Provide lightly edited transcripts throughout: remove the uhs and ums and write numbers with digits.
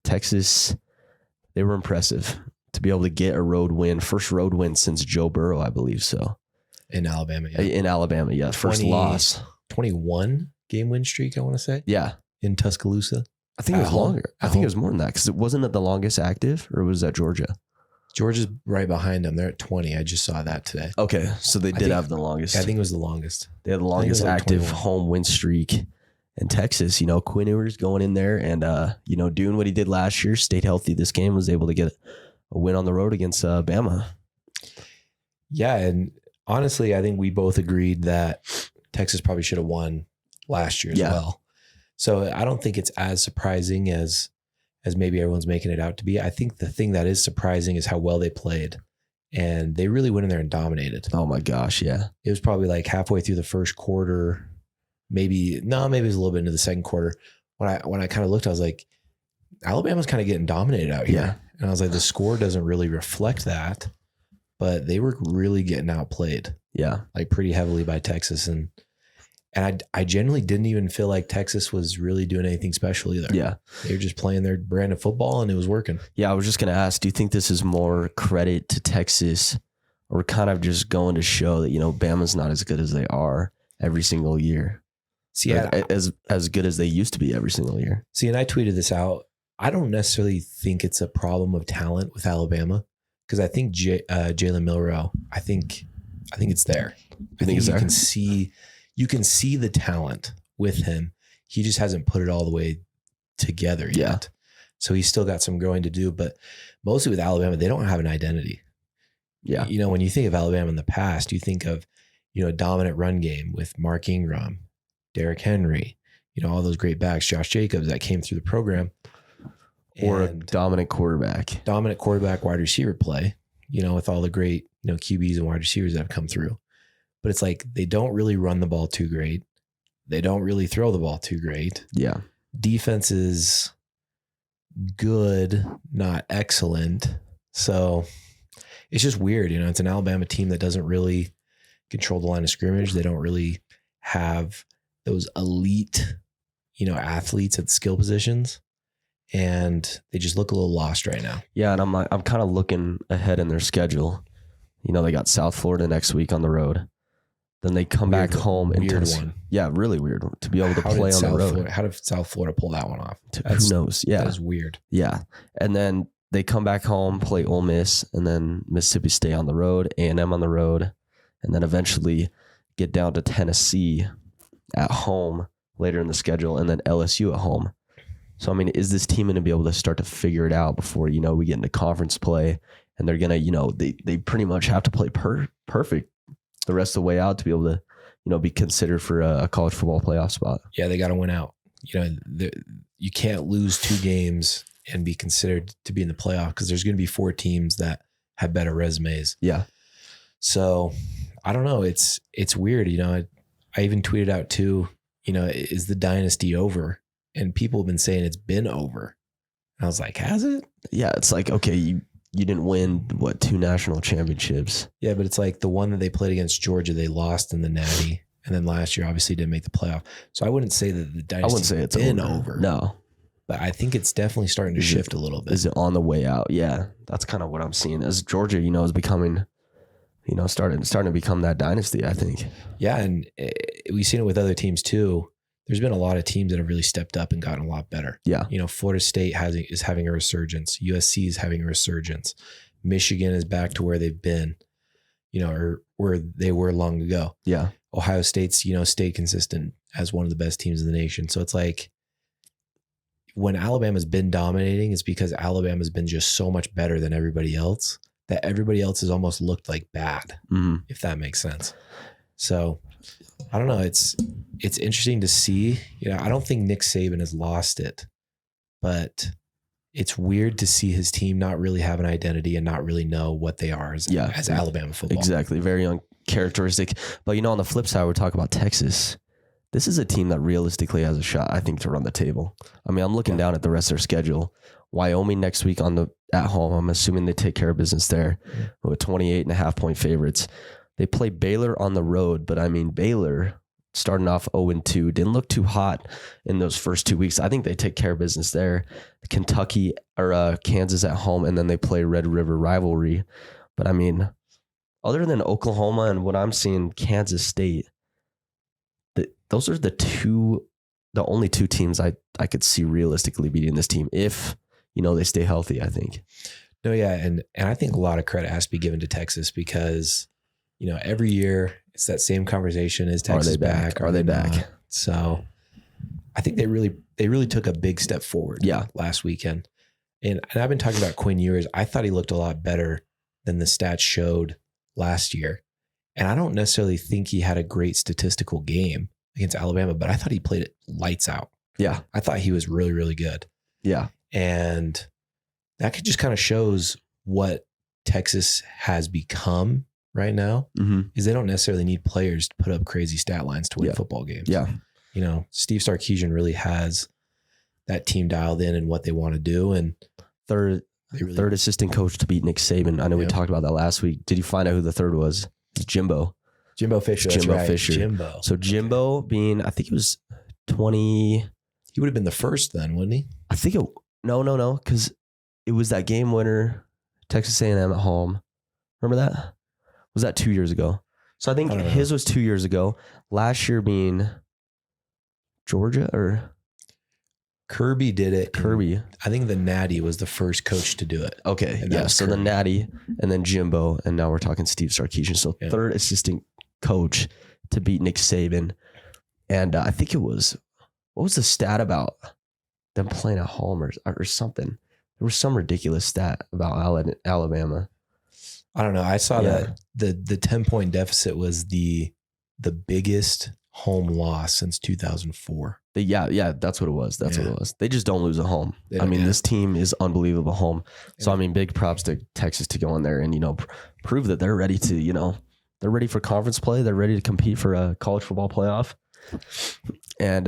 Texas, they were impressive to be able to get a road win. First road win since Joe Burrow, I believe so. In Alabama, yeah. In Alabama, yeah. First loss. 21 game win streak, I want to say. Yeah. In Tuscaloosa. I think it was longer. I think it was more than that because it wasn't the longest active, or was that Georgia? Georgia's right behind them. They're at 20. I just saw that today. Okay, so they did have the longest. I think it was the longest. They had the longest active home win streak. And Texas, Quinn Ewers going in there and, doing what he did last year, stayed healthy this game, was able to get a win on the road against Bama. Yeah, and honestly, I think we both agreed that Texas probably should have won last year as well. So I don't think it's as surprising as maybe everyone's making it out to be. I think the thing that is surprising is how well they played. And they really went in there and dominated. Oh my gosh, yeah. It was probably like halfway through the first quarter. Maybe it was a little bit into the second quarter. When I kind of looked, I was like, Alabama's kind of getting dominated out here. Yeah. And I was like, the score doesn't really reflect that, but they were really getting outplayed. Yeah. Like pretty heavily by Texas. And I genuinely didn't even feel like Texas was really doing anything special either. Yeah. They were just playing their brand of football and it was working. Yeah. I was just going to ask, do you think this is more credit to Texas or kind of just going to show that, Bama's not as good as they are every single year? See, as good as they used to be every single year. See, and I tweeted this out. I don't necessarily think it's a problem of talent with Alabama because I think Jalen Milroe. I think it's there. I think you can see the talent with him. He just hasn't put it all the way together yet. So he's still got some growing to do. But mostly with Alabama, they don't have an identity. Yeah. When you think of Alabama in the past, you think of a dominant run game with Mark Ingram, Derrick Henry, all those great backs, Josh Jacobs that came through the program. Or a dominant quarterback, wide receiver play, with all the great, QBs and wide receivers that have come through. But it's like, they don't really run the ball too great. They don't really throw the ball too great. Yeah. Defense is good, not excellent. So it's just weird. It's an Alabama team that doesn't really control the line of scrimmage. They don't really have those elite, athletes at the skill positions, and they just look a little lost right now. Yeah, and I'm kind of looking ahead in their schedule. They got South Florida next week on the road. Then they come back home and one. Yeah, really weird to be able to play on the road. How did South Florida pull that one off? Who knows? Yeah, that is weird. Yeah, and then they come back home, play Ole Miss, and then Mississippi State on the road, A&M on the road, and then eventually get down to Tennessee at home later in the schedule, and then LSU at home. So, is this team going to be able to start to figure it out before, we get into conference play, and they're going to, they pretty much have to play perfect the rest of the way out to be able to, be considered for a college football playoff spot. Yeah, they got to win out. You can't lose 2 games and be considered to be in the playoff because there's going to be 4 teams that have better resumes. Yeah. So, I don't know. It's weird. I even tweeted out too, is the dynasty over? And people have been saying it's been over. And I was like, has it? Yeah. It's like, okay, you didn't win 2 national championships. Yeah. But it's like the one that they played against Georgia, they lost in the Natty. And then last year, obviously didn't make the playoff. So I wouldn't say that the dynasty's been over. No. But I think it's definitely starting to shift a little bit. Is it on the way out? Yeah. That's kind of what I'm seeing as Georgia, is becoming, starting to become that dynasty, I think. Yeah. And we've seen it with other teams too. There's been a lot of teams that have really stepped up and gotten a lot better. Yeah. Florida State is having a resurgence. USC is having a resurgence. Michigan is back to where they've been, or where they were long ago. Yeah. Ohio State's, stayed consistent as one of the best teams in the nation. So it's like when Alabama's been dominating, it's because Alabama's been just so much better than everybody else that everybody else has almost looked like bad, if that makes sense. So I don't know. It's interesting to see. I don't think Nick Saban has lost it, but it's weird to see his team not really have an identity and not really know what they are as Alabama football. Exactly. Very uncharacteristic. But, on the flip side, we're talking about Texas. This is a team that realistically has a shot, I think, to run the table. I'm looking down at the rest of their schedule. Wyoming next week at home. I'm assuming they take care of business there with 28.5 point favorites. They play Baylor on the road, but Baylor starting off 0-2. Didn't look too hot in those first 2 weeks. I think they take care of business there. Kentucky or Kansas at home, and then they play Red River rivalry. But I mean, other than Oklahoma and what I'm seeing, Kansas State, those are the only two teams I could see realistically beating this team if, they stay healthy, I think. No, yeah. And I think a lot of credit has to be given to Texas because, every year it's that same conversation. Is Texas back? Are they back? Not? So I think they really took a big step forward last weekend. And I've been talking about Quinn Ewers. I thought he looked a lot better than the stats showed last year. And I don't necessarily think he had a great statistical game against Alabama, but I thought he played it lights out. Yeah. I thought he was really, really good. Yeah. And that just kind of shows what Texas has become right now, is they don't necessarily need players to put up crazy stat lines to win football games. Yeah. Steve Sarkisian really has that team dialed in and what they want to do. And third assistant coach to beat Nick Saban. I know we talked about that last week. Did you find out who the third was? It's Jimbo. Jimbo Fisher. Jimbo Fisher. Jimbo. So Jimbo being, I think it was 20. He would have been the first then, wouldn't he? I think no, because it was that game winner, Texas A&M at home. Remember that? Was that 2 years ago? So I think his was 2 years ago. Last year being Georgia or Kirby did it. Kirby. I think the Natty was the first coach to do it. Okay. Yeah. So Kirby. The Natty and then Jimbo. And now we're talking Steve Sarkisian. So third assistant coach to beat Nick Saban. And I think it was, what was the stat about them playing at home or something? There was some ridiculous stat about Alabama. I don't know. I saw that the 10-point deficit was the biggest home loss since 2004. Yeah, that's what it was. That's what it was. They just don't lose at home. This team is unbelievable home. So, big props to Texas to go in there and, prove that they're ready to, they're ready for conference play. They're ready to compete for a college football playoff. And,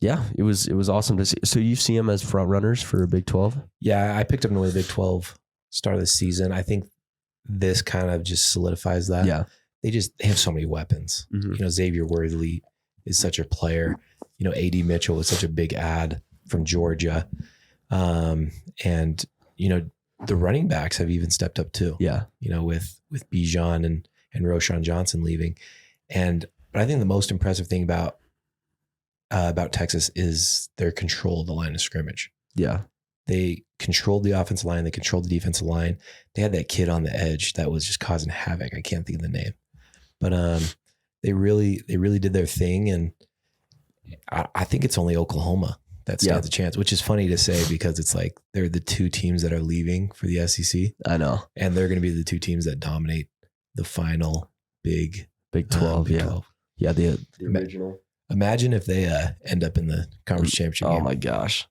it was awesome to see. So you see them as front runners for Big 12? Yeah, I picked them to win the Big 12 start of the season. I think this kind of just solidifies that. Yeah. They have so many weapons. Xavier Worthy is such a player. A.D. Mitchell was such a big ad from Georgia. And the running backs have even stepped up too. Yeah. With Bijan and Roshan Johnson leaving. But I think the most impressive thing about Texas is their control of the line of scrimmage. Yeah. They controlled the offensive line. They controlled the defensive line. They had that kid on the edge that was just causing havoc. I can't think of the name, but they really did their thing. And I think it's only Oklahoma that stands a chance, which is funny to say because it's like they're the two teams that are leaving for the SEC. I know. And they're going to be the two teams that dominate the final Big 12. Big yeah. 12. Yeah. The original. Imagine if they end up in the conference championship game. Oh my gosh.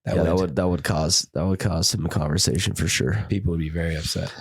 That would cause some conversation for sure. People would be very upset.